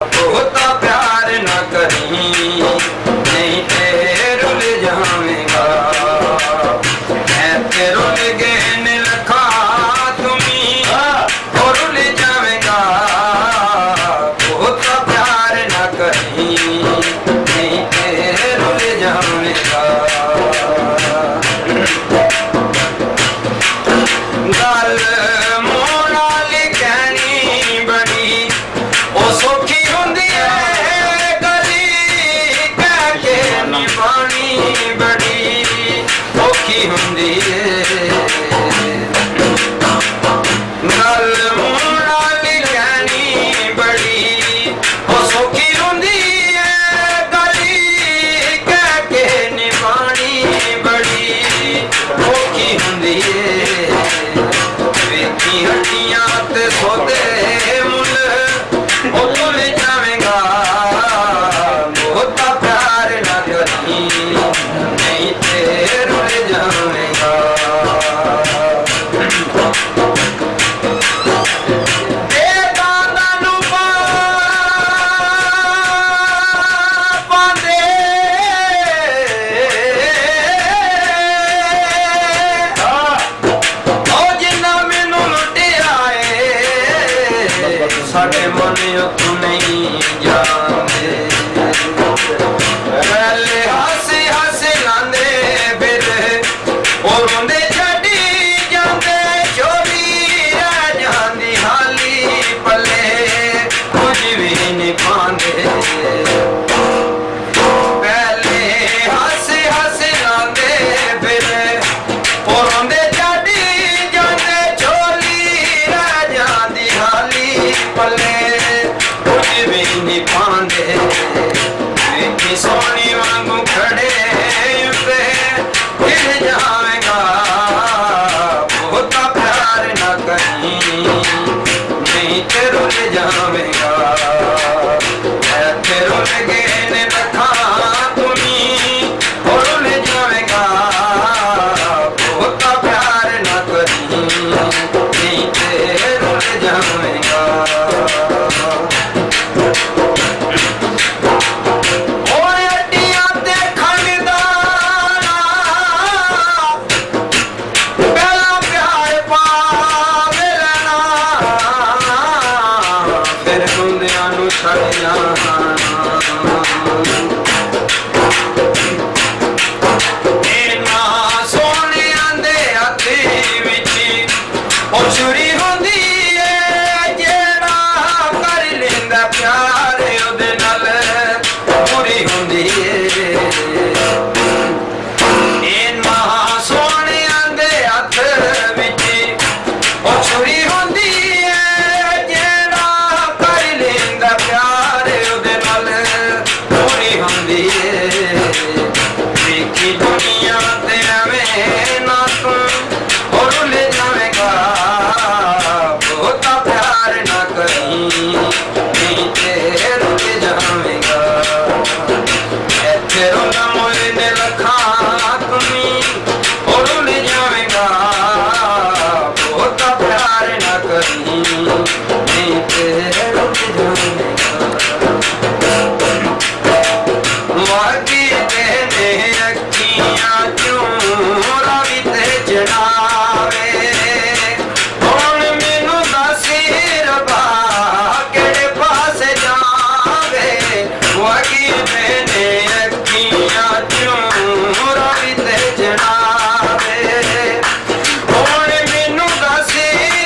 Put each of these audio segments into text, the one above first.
ਬਹੁਤਾ प्यार न करी नहीं ते रुल जावेगा ऐसे रुल गए ने लखा तुम्हें और रुल जावेगा बहुता प्यार न करी नहीं ते रुल जावेगा गल मोनाली कहनी बड़ी ओ सौखी हुंदी है गली कह के निभानी बड़ी औखी हुंदी है गल मोनाली कहनी बड़ी ओ सौखी हुंदी है गली कह के निभानी बड़ी औखी हुंदी है ਵੇਖੀ ਹੱਡੀਆਂ ਤੇ ਸੋਦੇ ਮੁੱਲ ਉਹ ਭੁੱਲ ਜਾਵੇਂਗਾ ਬਹੁਤਾ ਪਿਆਰ ਨਾ ਕਰੀ ਨਹੀਂ ਤੇ ਰੁੱਲ ਜਾਵੇਂਗਾ ਬੇਦਾਨਾਂ ਨੂੰ ਪਾਉਂਦੇ ਸਾਡੇ ਮਨ ਉੱਥੋਂ ਨਹੀਂ ਜਾਂਦੇ ਪਹਿਲੇ ਹਾਸੇ ਹਾਸੇ ਲਾਂਦੇ ਫਿਰ ਉਹ ਰੋਂਦੇ ਛੱਡੀ ਜਾਂਦੇ ਚੋਰੀ ਰਹਿ ਜਾਂਦੀ ਹਾਲੀ ਪੱਲੇ ਕੁਝ ਵੀ ਨਹੀਂ ਪਾਉਂਦੇ ਪਹਿਲੇ ਹਾਸੇ ਹਾਸੇ ਲਾਂਦੇ ਫਿਰ ਉਹ ਰੋਂਦੇ ਛੱਡੀ ਜਾਂਦੇ ਚੋਰੀ ਰਹਿ ਜਾਂਦੀ ਹਾਲੀ ਪੱਲੇ ਕੁਝ ਵੀ ਨਹੀਂ ਪਾਉਂਦੇ ਵੇਖੀ ਸੋਹਣੀ ਵਾਂਗੂ ਖੜੇ ਉੱਤੇ ਹਿਲ ਜਾਵੇਗਾ ਬਹੁਤਾ ਪਿਆਰ ਨਾ ਕਰੀ ਨਹੀਂ ਤੇ ਰੁੱਲ ਜਾਵੇਗਾ ਇੱਥੇ ਰੁੱਲ ਗਏ ਨੇ ਲੱਖਾਂ ਤੁਮੀ ਉਹ ਰੁੱਲ ਜਾਵੇਗਾ ਬਹੁਤਾ ਪਿਆਰ ਨਾ ਕਰੀ ਨਹੀਂ ਤੇ ਰੁੱਲ ਜਾਵੇਗਾ ਛੱਡ ਜਾਣਾ ਇਹਨਾਂ ਸੋਹਣਿਆਂ ਦੇ ਹੱਥ ਵਿੱਚ ਉਹ ਛੁਰੀ ਹੁੰਦੀ ਏ ਜਿਹੜਾ ਕਰ ਲੈਂਦਾ ਪਿਆਰ ਉਹਦੇ ਨਾਲ ਪੂਰੀ ਹੁੰਦੀ ਏ ਇਹਨਾਂ ਸੋਹਣਿਆਂ ਦੇ ਹੱਥ ਵਿੱਚ ਉਹ ਛੁਰੀ ਹੁੰਦੀ ਏ ਜਿਹੜਾ ਕਰ ਲੈਂਦਾ ਪਿਆਰ ਉਹਦੇ ਨਾਲ ਪੂਰੀ ਹੁੰਦੀ ਏ ਵੇਖੀ ਦੁਨੀਆ ਤੇ ਐਵੇਂ ਨਾ ਤੂੰ ਉਹ ਰੁੱਲ ਜਾਵੇਗਾ ਬਹੁਤਾ ਪਿਆਰ ਨਾ ਕਰੀ ਨਹੀਂ ਤੇ ਰੁੱਲ ਜਾਵੇਗਾ ਇੱਥੇ ਰੋਣਾ ਮੋਏ ਨੇ ਲੱਖਾਂ ਤੁਮੀ ਉਹ ਰੁੱਲ ਜਾਵੇਗਾ ਬਹੁਤਾ ਪਿਆਰ ਨਾ ਕਰੀ ਨਹੀਂ ਤੇ ਰੁੱਲ ਜਾਵੇਗਾ ਵਾਗੀ ਦੇ ਨੇ ਅੱਖੀਆਂ ਚੋਂ ਰਾਵੀ ਤੇ ਜਨਾਵੇ ਹੁਣ ਮੈਨੂੰ ਦੱਸ ਰੱਬਾ ਕਿਹੜੇ ਪਾਸੇ ਜਾਵੇ ਵਾਗੀ ਦੇ ਨੇ ਅੱਖੀਆਂ ਚੋਂ ਰਾਵੀ ਤੇ ਜਨਾਵੇ ਹੁਣ ਮੈਨੂੰ ਦੱਸ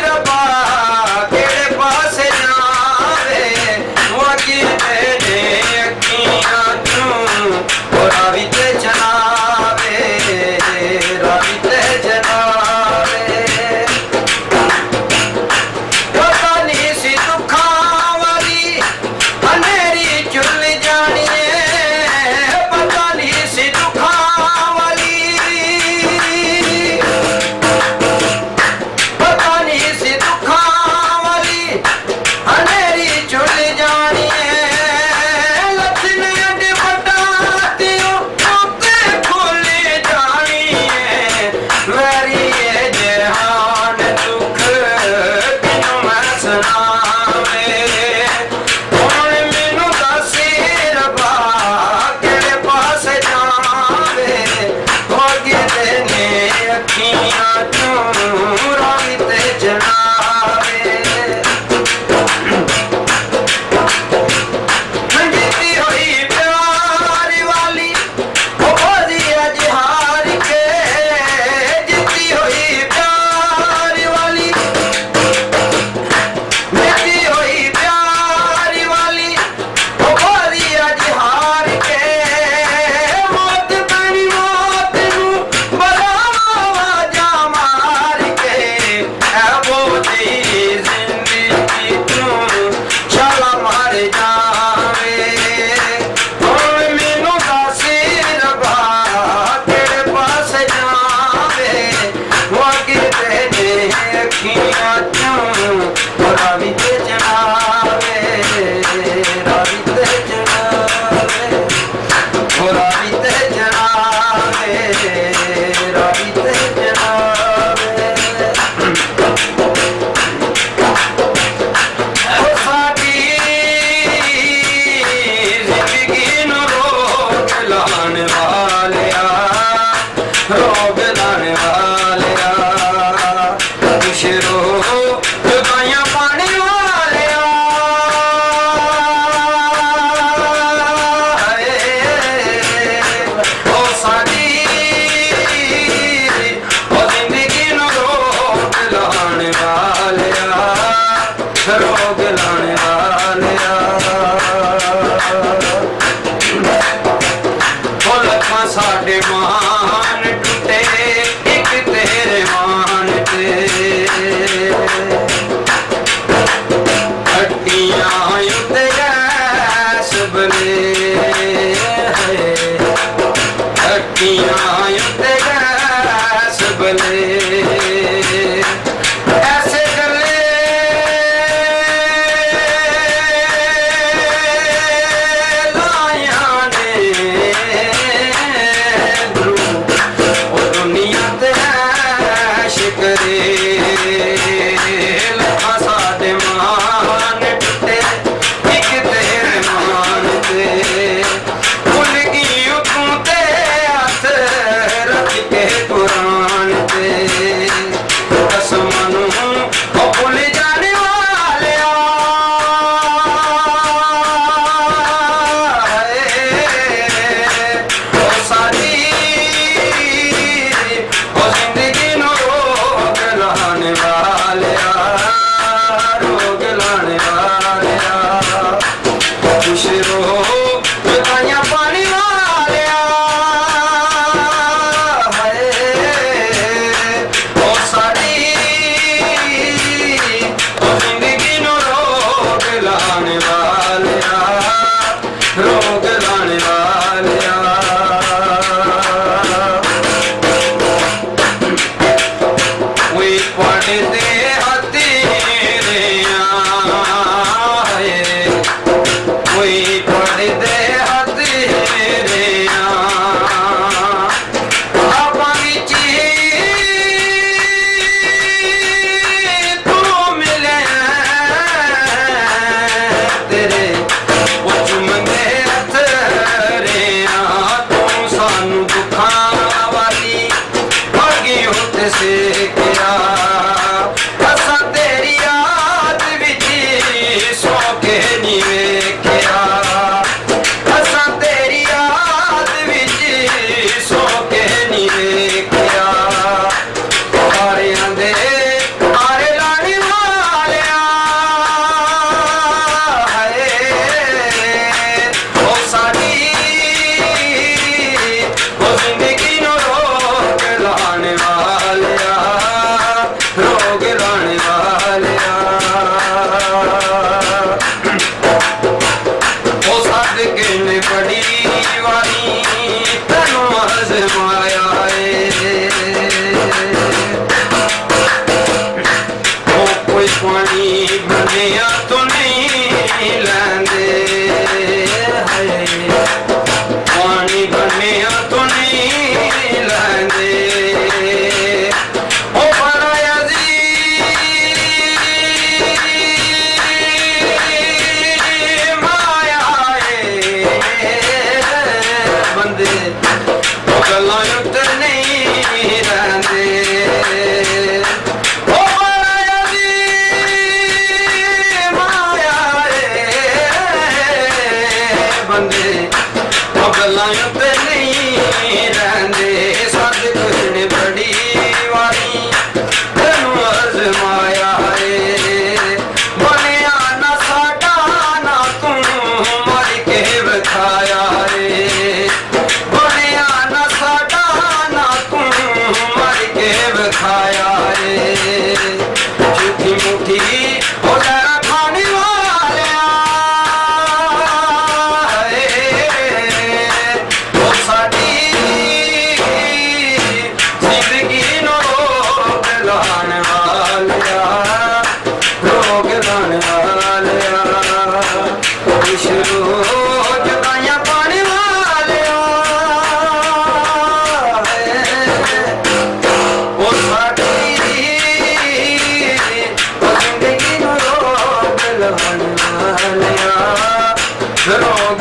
ਰੱਬਾ ਕਿਹੜੇ ਪਾਸੇ ਜਾਵੇ ਵਾਗੀ ਦੇ ਨੇ ਅੱਖੀਆਂ ਚੋਂ ਰਾਵੀ ਤੇ ਜਨਾਵੇ ਰਾਵੀ ਤੇ ਜਨਾਵੇ ਪਤਾ ਨਹੀਂ ਸੀ ਦੁੱਖਾਂ ਵਾਲੀ ਹਨੇਰੀ ਚੁੱਲ ਜਾਣੀ ਏ ਪਤਾ ਨਹੀਂ ਸੀ ਦੁੱਖਾਂ ਵਾਲੀ ਪਤਾ ਨਹੀਂ ਸੀ ਦੁੱਖਾਂ ਵਾਲੀ ਹਨੇਰੀ ਚੁੱਲ ਜਾਣੀ ਏ ਬਲੇ ਅੱਖੀਆਂ ਉੱਤੇ ਗੈਸ ਬਲੇ ਐਸੇ ਗੱਲੇ ਲਾਇਆਂ ਨੇ ਦਰੂ ਉਹ ਦੁਨੀਆ ਤੇ ਸ਼ਿਕਰੇ ਲੱਖਾਂ ਸਾਡੇ ਮਾਨ ਟੁੱਟੇ ਇੱਕ ਤੇਰੇ ਮਾਨ ਤੇ ਭੁੱਲ ਗਈ ਤੂੰ ਤੇ ਹੱਥ ਰੱਖ ਕੇ ਕੁਰਾਨ ਤੇ ਕਸਮਾਂ ਨੂੰ ਉਹ ਭੁੱਲ ਜਾਣੇ ਵਾਲਿਆ ਉਹ ਸਾਡੀ ਉਹ ਜ਼ਿੰਦਗੀ ਨੂੰ ਰੋਗ ਲਾਣੇ ਵਾਲਿਆ ਰੋਗ ਲਾਣੇ ਵਾਲਿਆ ਖੁਸ਼ ਰਹੋ ਬਤਾਈਆਂ ਪਾਣੀ ਵਾਲਿਆ ਉਹ ਸਾਡੀ ਉਹ ਜ਼ਿੰਦਗੀ ਨੂੰ ਰੋਗ ਲਾਣੇ ਵਾਲਿਆ ਰੋਗ ਲਾਣੇ ਵਾਲਿਆ ਵੀ ਪੜਦੇ ਹਤੇਰਿਆਂ ਕੋਈ ਪੜਦੇ ਹਤੇਰਿਆਂ ਆਪਾਂ ਵਿੱਚ ਤੂੰ ਮਿਲਿਆ ਤੇਰੇ ਉਹ ਚੁੰਮਦੇ ਹਥਰਿਆਂ ਤੂੰ ਸਾਨੂੰ ਦੁੱਖਾਂ ਵਾਲੀ ਭਾਗੀ ਉੱਤੇ ਸੇਕਿਆ ਅਸਾਂ ਤੇਰੀ ਯਾਦ ਵਿੱਚ ਸੌ ਕੇ ਨੀ ਵੇਖਿਆ ਅਸਾਂ ਤੇਰੀ ਯਾਦ ਵਿੱਚ ਸੌ ਕੇ ਨੀ ਵੇਖਿਆ ਆਰਿਆਂ ਦੇ ਆਰੇ ਲਾਣੇ ਵਾਲਿਆ ਉਹ ਸਾਡੀ ਉਹ ਜ਼ਿੰਦਗੀ ਨੂੰ ਰੋਗ ਲਾਣੇ ਵਾਲਿਆ ਰੋਗ ਲਾਣੇ ਵਾਲਿਆ ਉਹ ਸਦਕੇ ਨੇ ਬੜੀ ਵਾਰੀ ਤੈਨੂੰ ਅਜ਼ਮਾਇਆ ਏ ਉਹ ਕੋਈ ਪਾਣੀ ਬਣਿਆ ਤੂੰ ਨਹੀਂ ਲੈਂਦੇ ਪਾਣੀ ਬਣਿਆ ਤੂੰ ਨਹੀਂ ਲੈਂਦੇ ਉਹ ਬੜਾ ਮਾਇਆ ਏ ਬੰਦੇ ਉਹ ਗੱਲਾਂ ਉੱਤੇ ਨਹੀਂ ਰਹਿੰਦੇ ਉਹ ਬੜਾ ਮਾਇਆ ਏ ਬੰਦੇ ਉਹ ਗੱਲਾਂ ਉੱਤੇ ਨਹੀਂ ਰਹਿੰਦੇ ਸਤਿਗੁਰ ਨੇ ਬੜੀ ਵਾਰੀ ਤੈਨੂੰ ਅਜ਼ਮਾਇਆ ਏ ਬਣਿਆ ਨਾ ਸਾਡਾ ਨਾ ਤੂੰ ਮਰ ਕੇ ਵਿਖਾਇਆ ਏ ਬਣਿਆ ਨਾ ਸਾਡਾ ਨਾ ਤੂੰ ਮਰ ਕੇ ਵਿਖਾਇਆ ਏ ਝੂਠੀ ਮੁੱਠੀ ਉਹ ਜ਼ਰਾ ਖਾਣੇ ਵਾਲਿਆ ਉਹ ਸਾਡੀ ਜ਼ਿੰਦਗੀ ਨੂੰ ਰੋਗ ਲਾਣ ਵਾਲਿਆ ਰੋਗ ਲਾਣ ਵਾਲਿਆ ਖੁਸ਼ ਰਹੋ ਜਗਾਈਆਂ ਪਾਣੀ ਵਾਲਿਆ ਉਹ ਸਾਡੀ ਉਹ ਜ਼ਿੰਦਗੀ ਨੂੰ ਰੋਗ ਲਾਣ ਵਾਲਿਆ ਰੋਗ